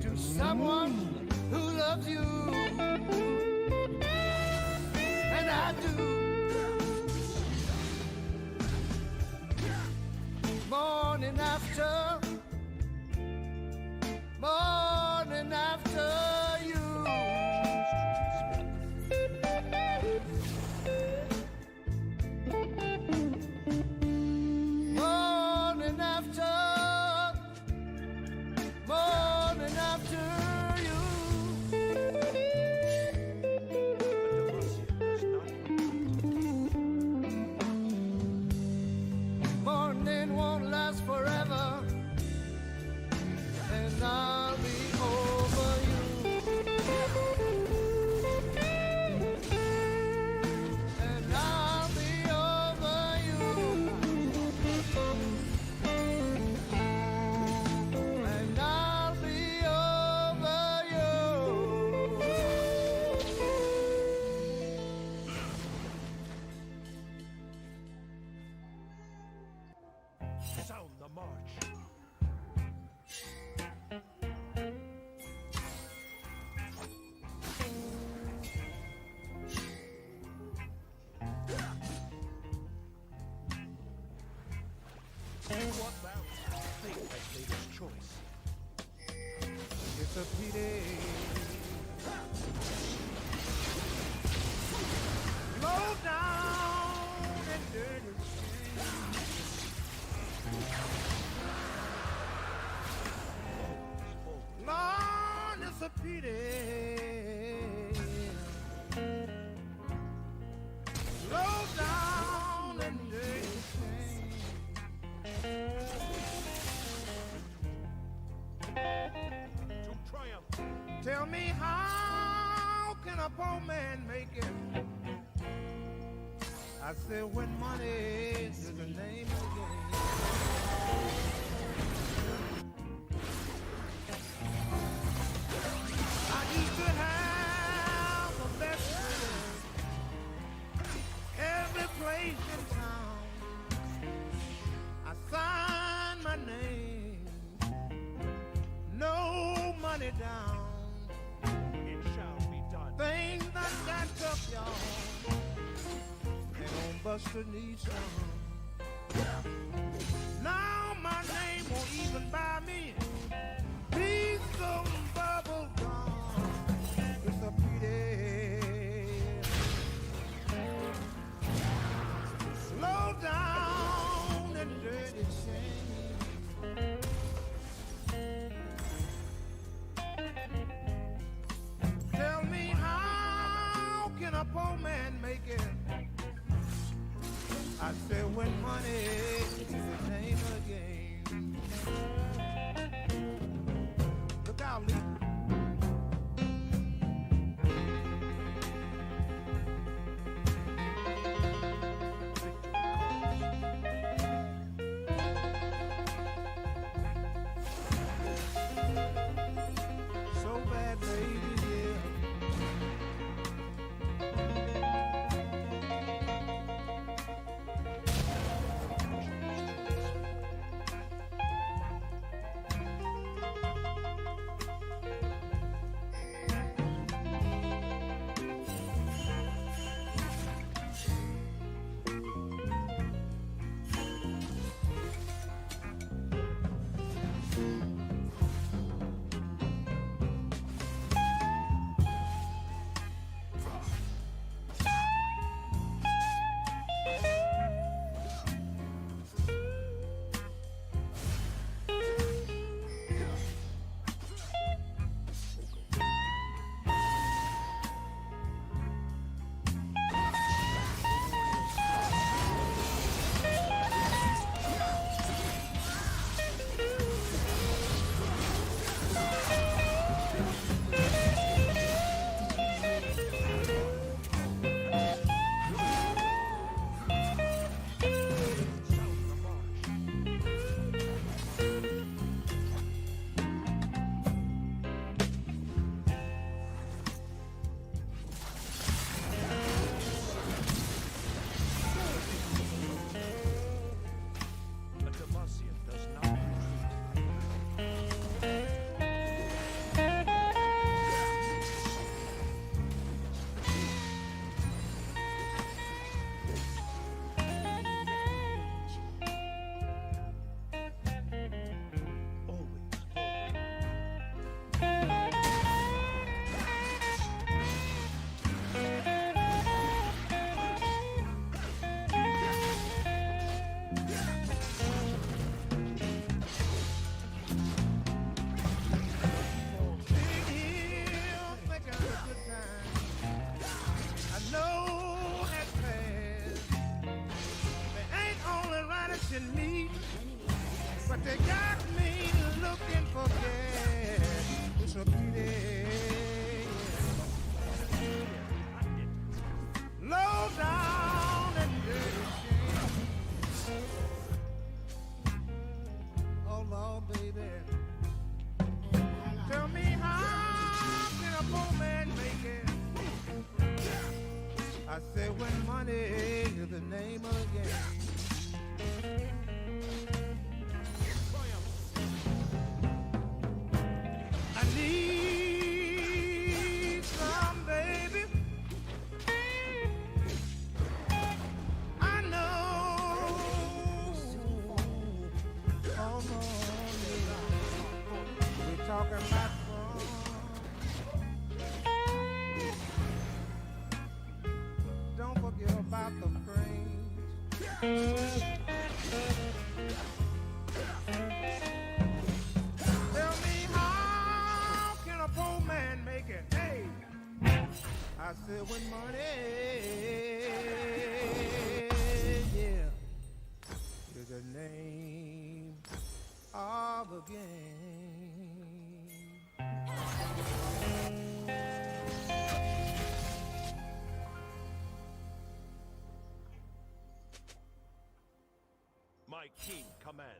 to someone who loves you, and I do. Morning after, morning after you. Morning after, morning after you. Morning won't last forever, and I'll be over you. And I'll be over you. And I'll be over you. Sound the march. What thou think has made his choice. It's a pity. Low down and dirty. Lord, it's a pity. Low down and dirty. To triumph. Tell me, how can a poor man make it? I said, when money is the name of the game. I used to have a best friend every place in town. I signed my name, no money down. It shall be done. Things that got tough, y'all, and on Buster needs some. Now my name won't even buy me piece of bubble gum. It's a pity. Slow down and dirty shame. Tell me, how can a poor man make it? I said, when money is the name of the game. Look out, Lee. So bad, baby, yeah. but they got me looking for gas. It's a pity. Low down and dirty shame. Oh Lord, baby, tell me how can a poor man make it? I say when money is the name of the game. I need some, baby. I know. Oh no, we're talking about fun. Don't forget about the frames. Tell me how can a poor man make it? Hey, I said when money, yeah, is the name of the game. My king commands.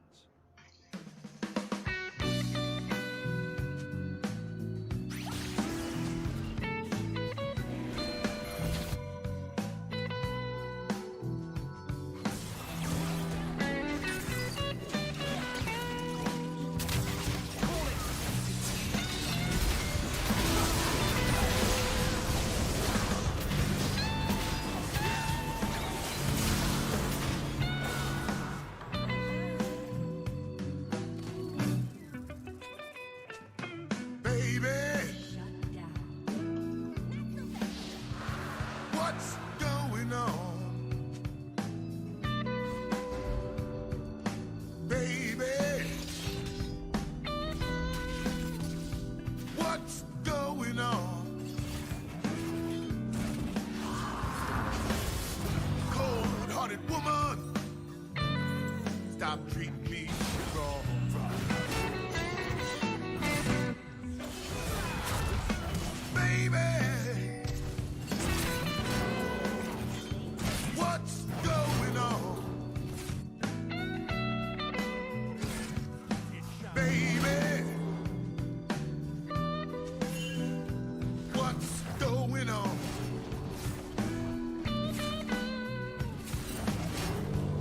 What's going on? Baby, what's going on? Cold-hearted woman, stop treating me wrong. Baby, what's going on? Baby, what's going on?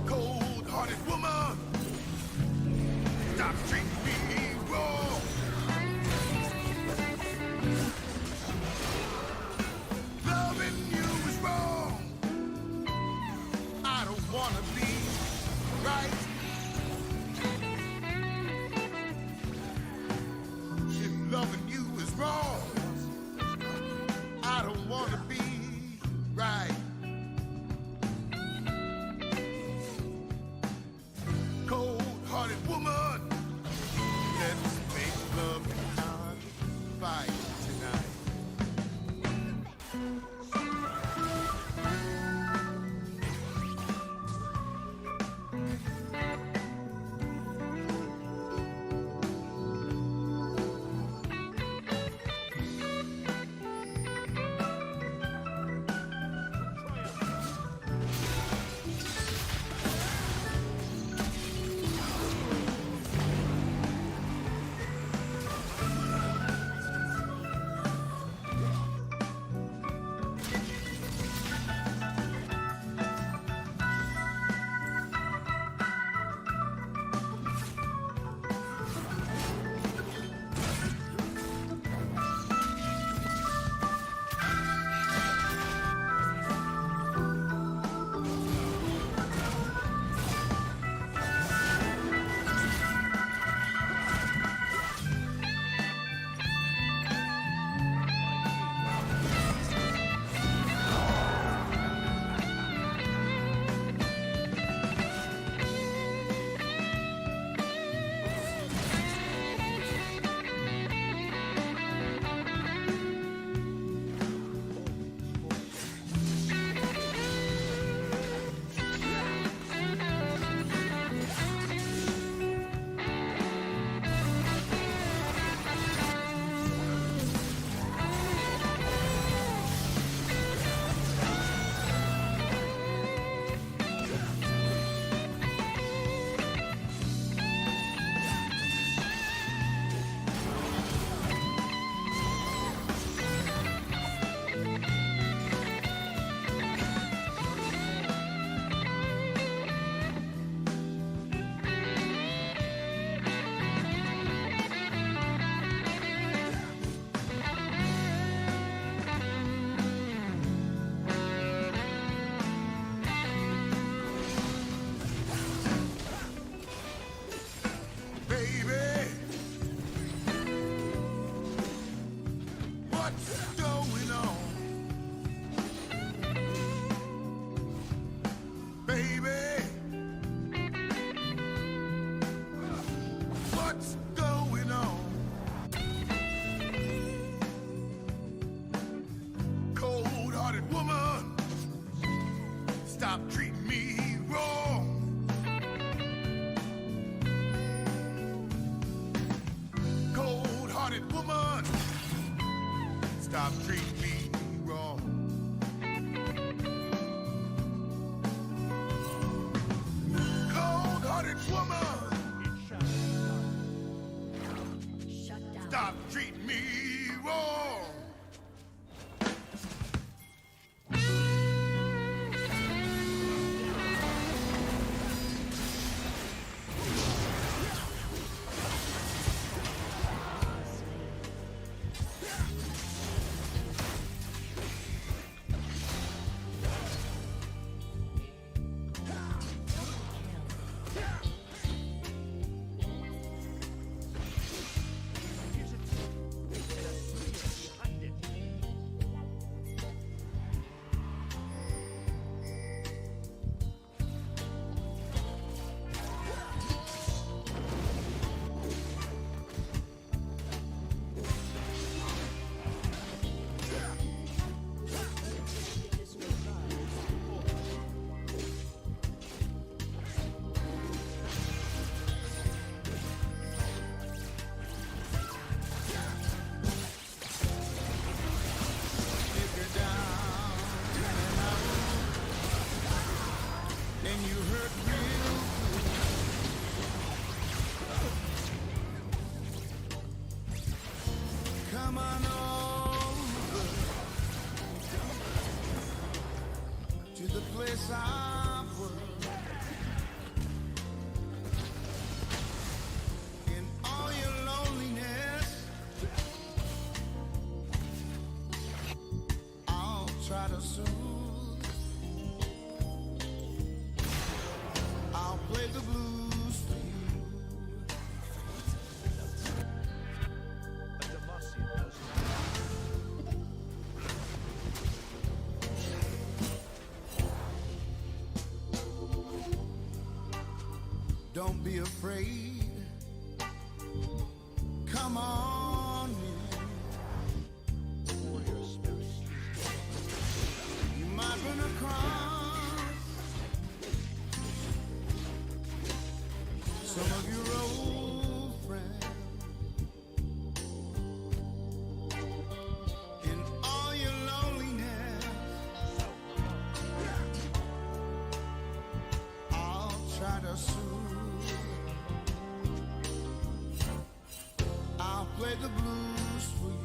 Cold-hearted woman, stop treating me wrong. Loving you is wrong. I don't wanna be right. If loving you is wrong, I don't wanna be right. Cold-hearted woman, let's make love and not fight tonight. woman, stop treating me wrong. Cold-hearted woman, stop treating me wrong. Come on over to the place I work. In all your loneliness, I'll try to soothe. I'll play the blues for you. Don't be afraid. Come on in. You might run across some of your old friends. In all your loneliness, I'll try to soothe. I'll play the blues for you.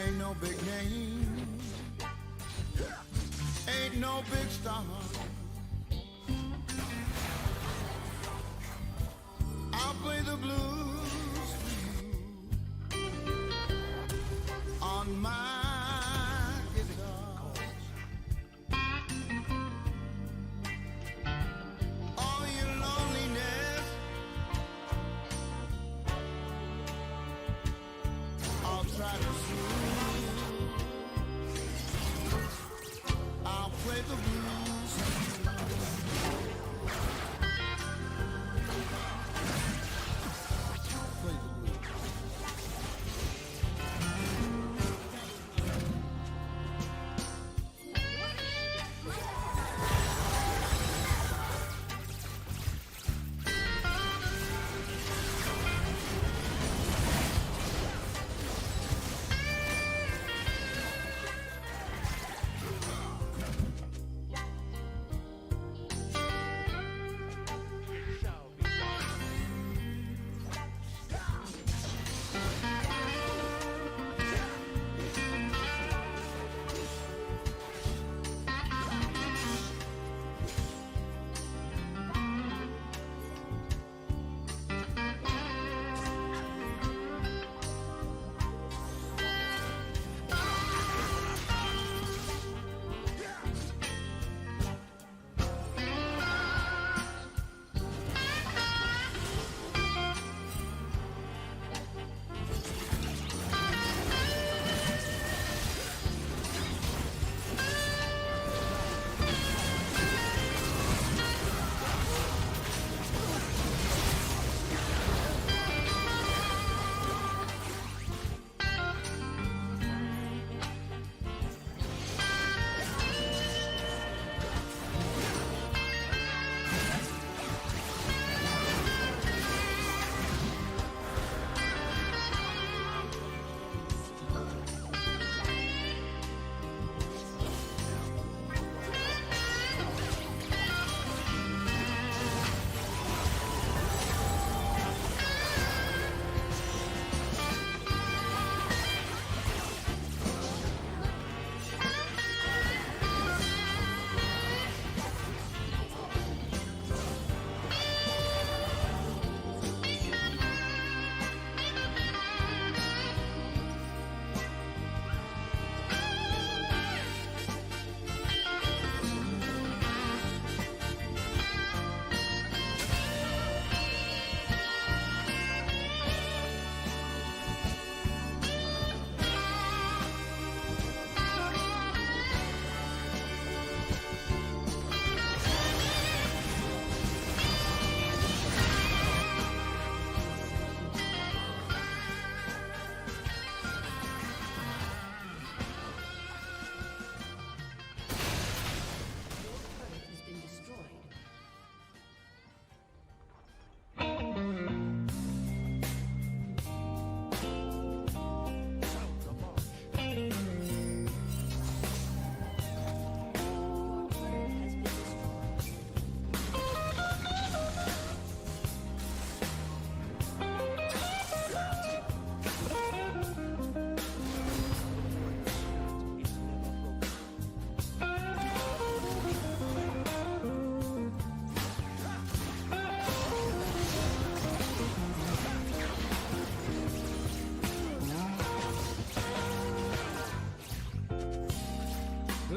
Ain't no big name, ain't no big star. I'll play the blues for you on my guitar.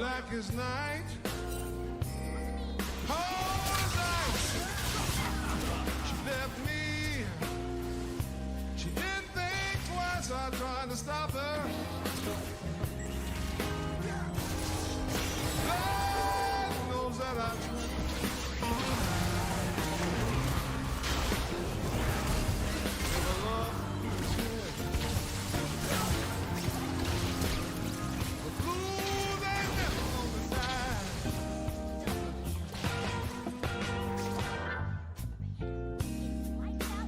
black as night, cold as ice. She left me. She didn't think twice. I tried to stop her. God knows that I tried.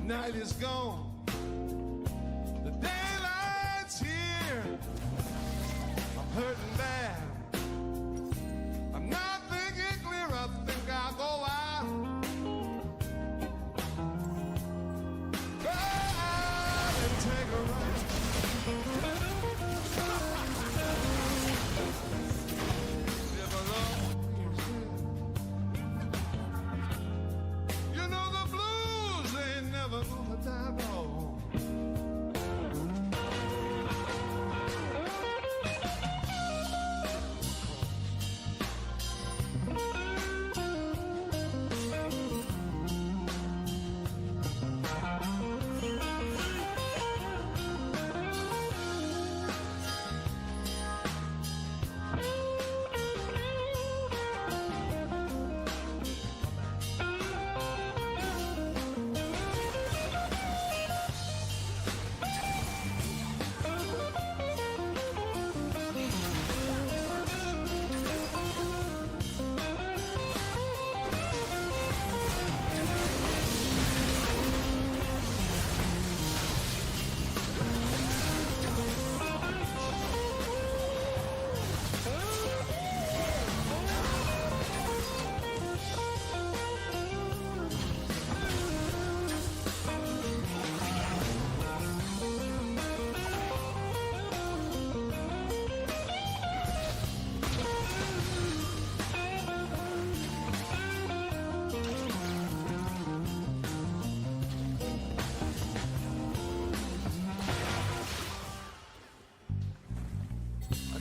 Night is gone, the daylight's here. I'm hurting bad. I'm not thinking clear. I think I'll go out. Go out and take a ride. Live alone. You know the blues ain't never gonna die, no.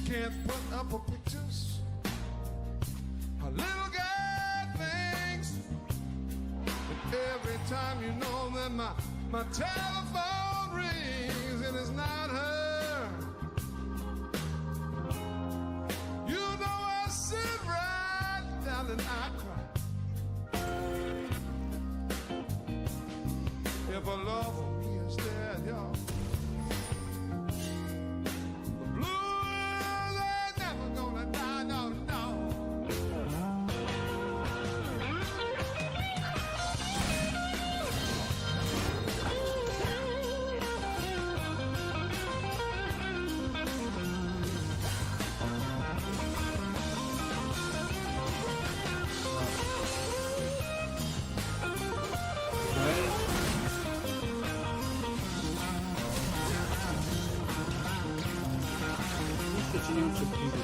Can't put up a pictures. A little girl thinks that every time you know that my telephone rings and it's not her. You know I sit right down and I cry. If a love for me is dead, y'all. Continue to be the